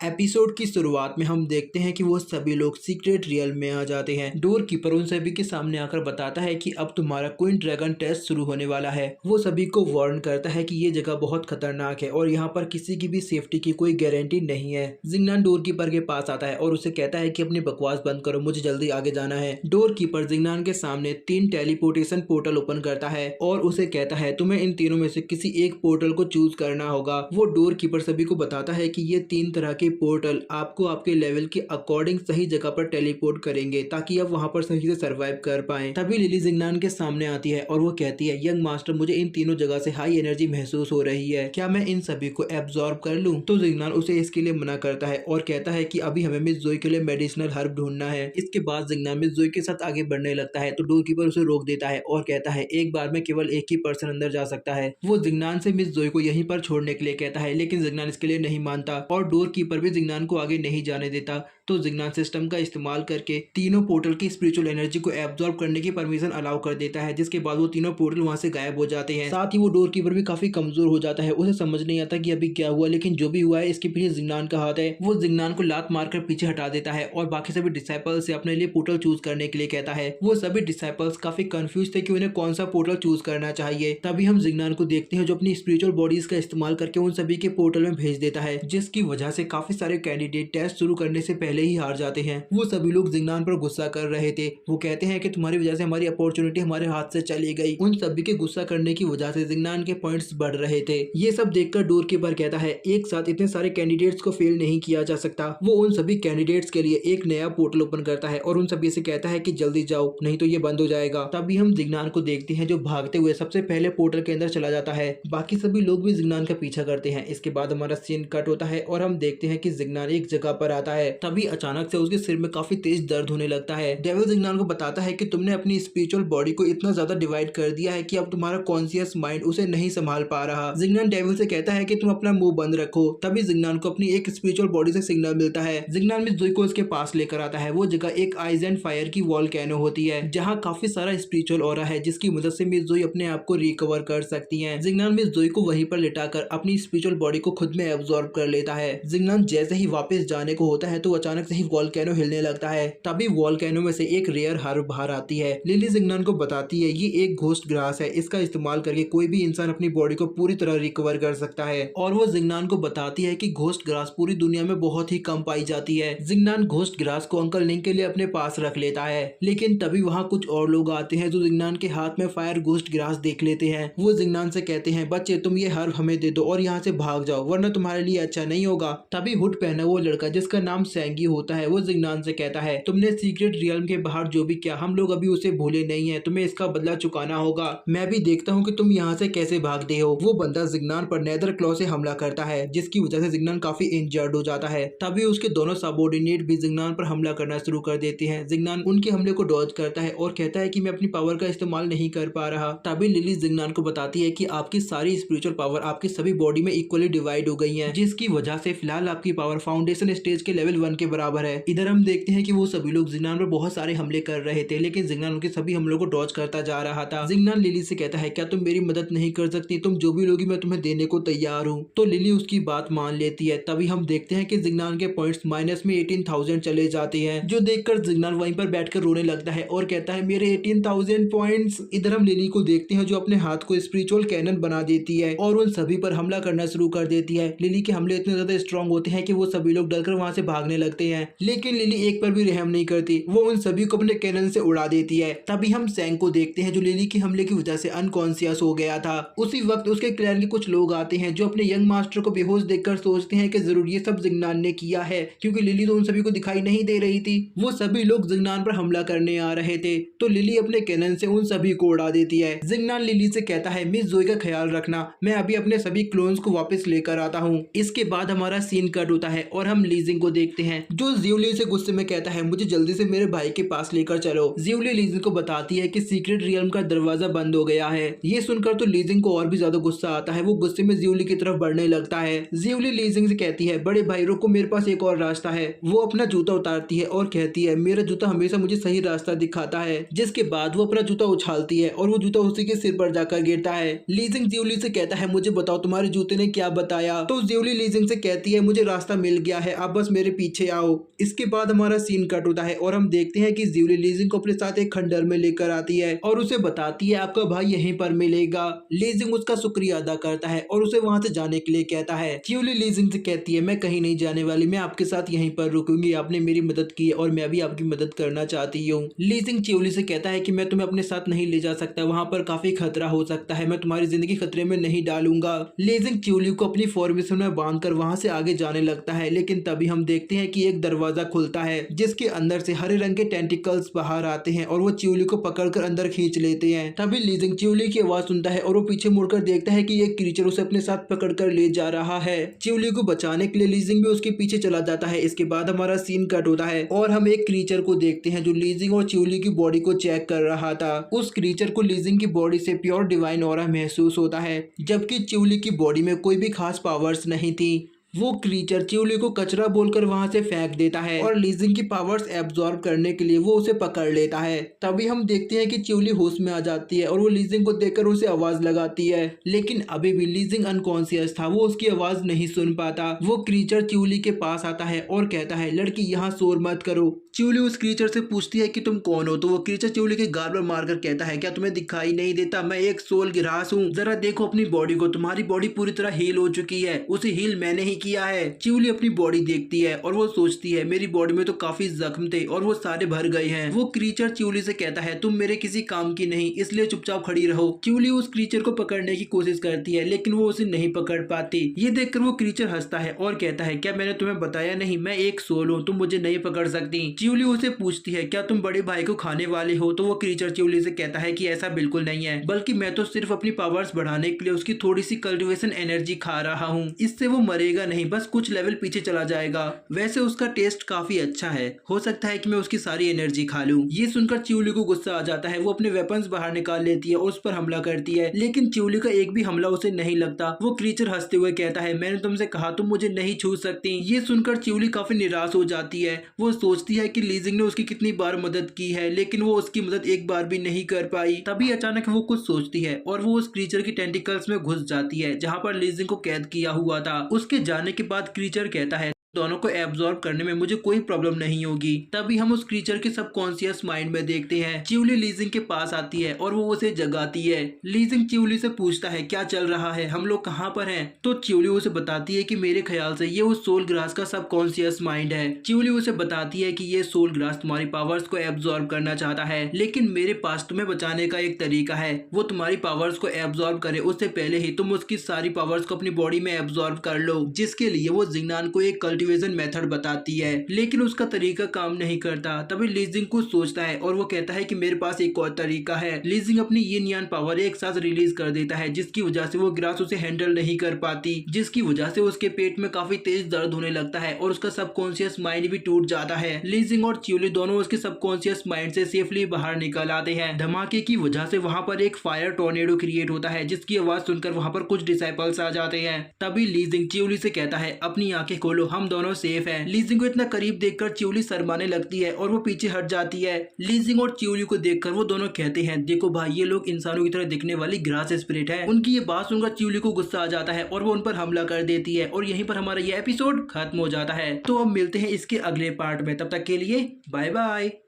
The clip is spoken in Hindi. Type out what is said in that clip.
एपिसोड की शुरुआत में हम देखते हैं कि वो सभी लोग सीक्रेट रियल में आ जाते हैं। डोर कीपर उन सभी के सामने आकर बताता है कि अब तुम्हारा क्वीन ड्रैगन टेस्ट शुरू होने वाला है। वो सभी को वार्न करता है कि ये जगह बहुत खतरनाक है और यहाँ पर किसी की भी सेफ्टी की कोई गारंटी नहीं है। जिंगनान डोर कीपर के पास आता है और उसे कहता है कि अपनी बकवास बंद करो, मुझे जल्दी आगे जाना है। डोर कीपर जिंगनान के सामने 3 टेलीपोर्टेशन पोर्टल ओपन करता है और उसे कहता है तुम्हें इन तीनों में से किसी एक पोर्टल को चूज करना होगा। वो डोर कीपर सभी को बताता है कि ये 3 तरह के पोर्टल आपको आपके लेवल के अकॉर्डिंग सही जगह पर टेलीपोर्ट करेंगे ताकि आप वहां पर सही से सरवाइव कर पाएं। तभी लिली जिंगनान के सामने आती है और वो कहती है यंग मास्टर, मुझे इन तीनों जगह से हाई एनर्जी महसूस हो रही है, क्या मैं इन सभी को एब्जॉर्ब कर लूं? तो जिंगनान उसे इसके लिए मना करता है और कहता है कि अभी हमें मिस जोई के लिए मेडिसिनल हर्ब ढूंढना है। इसके बाद जिंगनान मिस जोई के साथ आगे बढ़ने लगता है तो डोर कीपर उसे रोक देता है और कहता है एक बार में केवल एक ही पर्सन अंदर जा सकता है। वो जिंगनान से मिस जोई को यहीं पर छोड़ने के लिए कहता है लेकिन जिंगनान इसके लिए नहीं मानता और डोर कीपर भी जिंगनान को आगे नहीं जाने देता। तो जिंगनान सिस्टम का इस्तेमाल करके तीनों पोर्टल की स्पिरिचुअल एनर्जी को एब्जॉर्ब करने की परमिशन अलाउ कर देता है, जिसके बाद वो तीनों पोर्टल वहां से गायब हो जाते हैं। साथ ही वो डोर कीपर भी काफी कमजोर हो जाता है, उसे समझ नहीं आता कि अभी क्या हुआ, लेकिन जो भी हुआ है इसके पीछे जिंगनान का हाथ है। वो जिंगनान को लात मारकर पीछे हटा देता है और बाकी सभी डिसाइपल से अपने लिए पोर्टल चूज करने के लिए कहता है। वो सभी डिसाइपल्स काफी कंफ्यूज थे कि उन्हें कौन सा पोर्टल चूज करना चाहिए। तभी हम जिंगनान को देखते हैं जो अपनी स्पिरिचुअल बॉडीज का इस्तेमाल करके उन सभी के पोर्टल में भेज देता है, जिसकी वजह से काफी सारे कैंडिडेट टेस्ट शुरू करने से पहले ही हार जाते हैं। वो सभी लोग जिंगनान पर गुस्सा कर रहे थे। वो कहते हैं कि तुम्हारी वजह से हमारी अपॉर्चुनिटी हमारे हाथ से चली गई। उन सभी के गुस्सा करने की वजह से जिंगनान के पॉइंट्स बढ़ रहे थे। ये सब देखकर डोर कीपर कहता है एक साथ इतने सारे कैंडिडेट्स को फेल नहीं किया जा सकता। वो उन सभी कैंडिडेट्स के लिए एक नया पोर्टल ओपन करता है और उन सभी से कहता है कि जल्दी जाओ नहीं तो ये बंद हो जाएगा। तभी हम जिंगनान को देखते हैं जो भागते हुए सबसे पहले पोर्टल के अंदर चला जाता है। बाकी सभी लोग भी जिंगनान का पीछा करते हैं। इसके बाद हमारा सीन कट होता है और हम देखते हैं कि जिंगनान एक जगह पर आता है। तभी अचानक से उसके सिर में काफी तेज दर्द होने लगता है। डेविल जिंगनान को बताता है कि तुमने अपनी स्पिरिचुअल बॉडी को इतना ज्यादा डिवाइड कर दिया है कि अब तुम्हारा कॉन्शियस माइंड उसे नहीं संभाल पा रहा। जिंगनान डेविल से कहता है कि तुम अपना मुंह बंद रखो। तभी जिंगनान को अपनी एक स्पिरिचुअल बॉडी से सिग्नल मिलता है। जिंगनान मिस जोई को उसके पास लेकर आता है। वो जगह एक आइज एंड फायर की वॉल्केनो होती है जहाँ काफी सारा स्पिरिचुअल ऑरा है, जिसकी मदद से मिस जोई अपने आप को रिकवर कर सकती है। जिंगनान मिस जोई को वहीं पर लिटाकर अपनी स्पिरिचुअल बॉडी को खुद में एब्जॉर्ब कर लेता है। जिंगनान जैसे ही वापस जाने को होता है तो अचानक से ही वॉल्केनो हिलने लगता है। तभी वॉल्केनो में से एक रेयर हर्ब बाहर आती है। लिली जिंगनान को बताती है ये एक घोस्ट ग्रास है, इसका इस्तेमाल करके कोई भी इंसान अपनी बॉडी को पूरी तरह रिकवर कर सकता है। और वो जिंगनान को बताती है कि घोस्ट ग्रास पूरी दुनिया में बहुत ही कम पाई जाती है। जिंगनान घोस्ट ग्रास को अंकल लिंक के लिए अपने पास रख लेता है, लेकिन तभी वहाँ कुछ और लोग आते हैं जो जिंगनान के हाथ में फायर घोस्ट ग्रास देख लेते हैं। वो जिंगनान से कहते हैं बच्चे तुम ये हर्ब हमें दे दो और यहाँ से भाग जाओ वरना तुम्हारे लिए अच्छा नहीं होगा। तभी हुड पहना वो लड़का जिसका नाम सेंगी होता है वो जिंगनान से कहता है तुमने सीक्रेट रियल्म के बाहर जो भी किया हम लोग अभी उसे भूले नहीं है, तुम्हें इसका बदला चुकाना होगा। मैं भी देखता हूँ कि तुम यहाँ से कैसे भागते हो। वो बंदा जिंगनान पर नेदर क्लॉ से हमला करता है, जिसकी वजह से जिंगनान काफी इंजर्ड हो जाता है। तभी उसके दोनों सबऑर्डिनेट भी जिंगनान पर हमला करना शुरू कर देते हैं। जिंगनान उनके हमले को डॉज करता है और कहता है कि मैं अपनी पावर का इस्तेमाल नहीं कर पा रहा। तभी लिली जिंगनान को बताती है कि आपकी सारी स्पिरिचुअल पावर आपकी सभी बॉडी में इक्वली डिवाइड हो गई है, जिसकी वजह से फिलहाल आपकी पावर फाउंडेशन स्टेज के लेवल 1 के बराबर है। इधर हम देखते हैं कि वो सभी लोग जिंगनान पर बहुत सारे हमले कर रहे थे, लेकिन जिंगनान उनके सभी हमलों को डॉज करता जा रहा था। जिंगनान लिली से कहता है क्या तुम मेरी मदद नहीं कर सकती, तुम जो भी लोगी मैं तुम्हें देने को तैयार हूँ। तो लिली उसकी बात मान लेती है। तभी हम देखते हैं कि जिंगनान के पॉइंट्स माइनस में 18,000 चले जाते हैं, जो देखकर जिंगनान वहीं पर बैठकर रोने लगता है और कहता है मेरे 18,000 पॉइंट्स। इधर हम लिली को देखते हैं जो अपने हाथ को स्पिरिचुअल कैनन बना देती है और उन सभी पर हमला करना शुरू कर देती है। लिली के हमले इतने ज्यादा स्ट्रॉन्ग होते हैं कि वो सभी लोग डरकर वहां से भागने लगते हैं, लेकिन लिली एक पर भी रहम नहीं करती, वो उन सभी को अपने कैनन से उड़ा देती है। तभी हम सैंग को देखते हैं जो लिली के हमले की वजह से अनकॉन्शियस हो गया था। उसी वक्त उसके क्लैन के कुछ लोग आते हैं जो अपने यंग मास्टर को बेहोश देखकर सोचते हैं कि जरूर ये सब जिंगनान ने किया है, क्योंकि लिली तो उन सभी को दिखाई नहीं दे रही थी। वो सभी लोग जिंगनान पर हमला करने आ रहे थे, तो लिली अपने कैनन से उन सभी को उड़ा देती है। जिंगनान लिली से कहता है मिस जोई का ख्याल रखना, मैं अभी अपने सभी क्लोन्स को वापस लेकर आता हूँ। इसके बाद हमारा सीन कट होता है और हम लीजिंग को देखते हैं जो जिवली से गुस्से में कहता है मुझे जल्दी से मेरे भाई के पास लेकर चलो। जिवली लीजिंग को बताती है कि सीक्रेट रियल्म का दरवाजा बंद हो गया है। ये सुनकर तो लीजिंग को और भी ज्यादा गुस्सा आता है। वो गुस्से में जिवली की तरफ बढ़ने लगता है। जिवली लीजिंग से कहती है बड़े भाई रुको, मेरे पास एक और रास्ता है। वो अपना जूता उतारती है और कहती है मेरा जूता हमेशा मुझे सही रास्ता दिखाता है। जिसके बाद वो अपना जूता उछालती है और वो जूता उसी के सिर पर जाकर गिरता है। लीजिंग जिवली से कहता है मुझे बताओ तुम्हारे जूते ने क्या बताया। तो जिवली लीजिंग से कहती है मुझे रास्ता मिल गया है, आप बस मेरे पीछे आओ। इसके बाद हमारा सीन कट होता है और हम देखते हैं कि ज्यूली लीजिंग को अपने साथ एक खंडर में लेकर आती है और उसे बताती है आपका भाई यहीं पर मिलेगा। लीजिंग उसका शुक्रिया अदा करता है और उसे वहां से जाने के लिए कहता है। ज्यूली लीजिंग से कहती है मैं कहीं नहीं जाने वाली, मैं आपके साथ यहीं पर रुकूंगी, आपने मेरी मदद की और मैं भी आपकी मदद करना चाहती हूँ। लीजिंग ज्यूली से कहता है कि मैं तुम्हें अपने साथ नहीं ले जा सकता, वहां पर काफी खतरा हो सकता है, मैं तुम्हारी जिंदगी खतरे में नहीं डालूंगा। लीजिंग ज्यूली को अपनी फॉर्मेशन में बांधकर वहां से आगे जाने लगता है, लेकिन तभी हम देखते हैं कि एक दरवाजा खुलता है जिसके अंदर से हरे रंग के टेंटिकल्स बाहर आते हैं और वो च्यूली को पकड़कर अंदर खींच लेते हैं। तभी लीजिंग च्यूली की आवाज सुनता है और वो पीछे मुड़कर देखता है कि एक क्रीचर उसे अपने साथ पकड़कर ले जा रहा है। च्यूली को बचाने के लिए लीजिंग भी उसके पीछे चला जाता है। इसके बाद हमारा सीन कट होता है और हम एक क्रीचर को देखते हैं जो लीजिंग और च्यूली की बॉडी को चेक कर रहा था। उस क्रीचर को लीजिंग की बॉडी से प्योर डिवाइन ऑरा महसूस होता है, जबकि च्यूली की बॉडी में कोई भी खास पावर्स नहीं थी। वो क्रीचर च्यूली को कचरा बोलकर वहां से फेंक देता है और लीजिंग की पावर्स एब्जॉर्ब करने के लिए वो उसे पकड़ लेता है। तभी हम देखते हैं कि च्यूली होश में आ जाती है और वो लीजिंग को देखकर उसे आवाज लगाती है, लेकिन अभी भी लीजिंग अनकॉन्शियस था, वो उसकी आवाज नहीं सुन पाता। वो क्रीचर च्यूली के पास आता है और कहता है लड़की यहाँ शोर मत करो। च्यूली उस क्रीचर से पूछती है कि तुम कौन हो, तो वो क्रीचर च्यूली के गाल पर मारकर कहता है क्या तुम्हें दिखाई नहीं देता, मैं एक सोल गिरास हूँ, जरा देखो अपनी बॉडी को, तुम्हारी बॉडी पूरी तरह हील हो चुकी है, उसे हील मैंने ही किया है। च्यूली अपनी बॉडी देखती है और वो सोचती है मेरी बॉडी में तो काफी जख्म थे और वो सारे भर गए हैं। वो क्रीचर च्यूली से कहता है तुम मेरे किसी काम की नहीं, इसलिए चुपचाप खड़ी रहो। च्यूली उस क्रीचर को पकड़ने की कोशिश करती है लेकिन वो उसे नहीं पकड़ पाती। ये देखकर वो क्रीचर हंसता है और कहता है क्या मैंने तुम्हें बताया नहीं, मैं एक सोल हूँ, तुम मुझे नहीं पकड़ सकती। च्यूली उसे पूछती है क्या तुम बड़े भाई को खाने वाले हो, तो वो क्रीचर च्यूली से कहता है कि ऐसा बिल्कुल नहीं है, बल्कि मैं तो सिर्फ अपनी पावर्स बढ़ाने के लिए उसकी थोड़ी सी कल्टिवेशन एनर्जी खा रहा हूँ, इससे वो मरेगा नहीं, बस कुछ लेवल पीछे चला जाएगा। वैसे उसका टेस्ट काफी अच्छा है, हो सकता है कि मैं उसकी सारी एनर्जी खा लूं। ये सुनकर च्यूली को गुस्सा आ जाता है, वो अपने वेपन्स बाहर निकाल लेती है और उस पर हमला करती है, लेकिन च्यूली का एक भी हमला उसे नहीं लगता। वो क्रीचर हंसते हुए कहता है मैंने तुमसे कहा तुम मुझे नहीं छू सकती। ये सुनकर च्यूली काफी निराश हो जाती है। वो सोचती है कि लीजिंग ने उसकी कितनी बार मदद की है लेकिन वो उसकी मदद एक बार भी नहीं कर पाई। तभी अचानक वो कुछ सोचती है और वो उस क्रीचर की टेंटिकल्स में घुस जाती है जहाँ पर लीजिंग को कैद किया हुआ था। उसके जाने के बाद क्रीचर कहता है दोनों को एब्जॉर्ब करने में मुझे कोई प्रॉब्लम नहीं होगी। तभी हम उस क्रीचर के सबकॉन्शियस माइंड में देखते हैं च्यूली लीजिंग के पास आती है और वो उसे जगाती है। लीजिंग च्यूली से पूछता है क्या चल रहा है, हम लोग कहाँ पर हैं? तो च्यूली उसे बताती है कि मेरे ख्याल से ये उस सोल ग्रास का सबकॉन्शियस माइंड है। च्यूली उसे बताती है कि ये सोल ग्रास तुम्हारी पावर्स को एब्जॉर्ब करना चाहता है, लेकिन मेरे पास तुम्हें बचाने का एक तरीका है। वो तुम्हारी पावर्स को एब्जॉर्ब करे उससे पहले ही तुम उसकी सारी पावर्स को अपनी बॉडी में एब्जॉर्ब कर लो, जिसके लिए वो जिंगनान को एक मेथड बताती है, लेकिन उसका तरीका काम नहीं करता। तभी लीजिंग कुछ सोचता है और वो कहता है कि मेरे पास एक और तरीका है। लीजिंग अपनी यिन यान पावर एक साथ रिलीज कर देता है, जिसकी वजह से वो ग्रास उसे हैंडल नहीं कर पाती, जिसकी वजह से उसके पेट में काफी तेज दर्द होने लगता है और उसका सबकॉन्शियस माइंड भी टूट जाता है। लीजिंग और च्यूली दोनों उसके सबकॉन्शियस माइंड से सेफली बाहर निकल आते हैं। धमाके की वजह से वहां पर एक फायर टॉर्नेडो क्रिएट होता है, जिसकी आवाज सुनकर वहां पर कुछ डिसाइपल्स आ जाते हैं। तभी लीजिंग च्यूली से कहता है अपनी आंखें खोलो, हम दोनों सेफ है। लीजिंग को इतना करीब देखकर च्यूली शर्माने लगती है और वो पीछे हट जाती है। लीजिंग और च्यूली को देखकर वो दोनों कहते हैं देखो भाई ये लोग इंसानों की तरह दिखने वाली ग्रास स्पिरिट है। उनकी ये बात सुनकर च्यूली को गुस्सा आ जाता है और वो उन पर हमला कर देती है और यहीं पर हमारा ये एपिसोड खत्म हो जाता है। तो अब मिलते हैं इसके अगले पार्ट में, तब तक के लिए बाय बाय।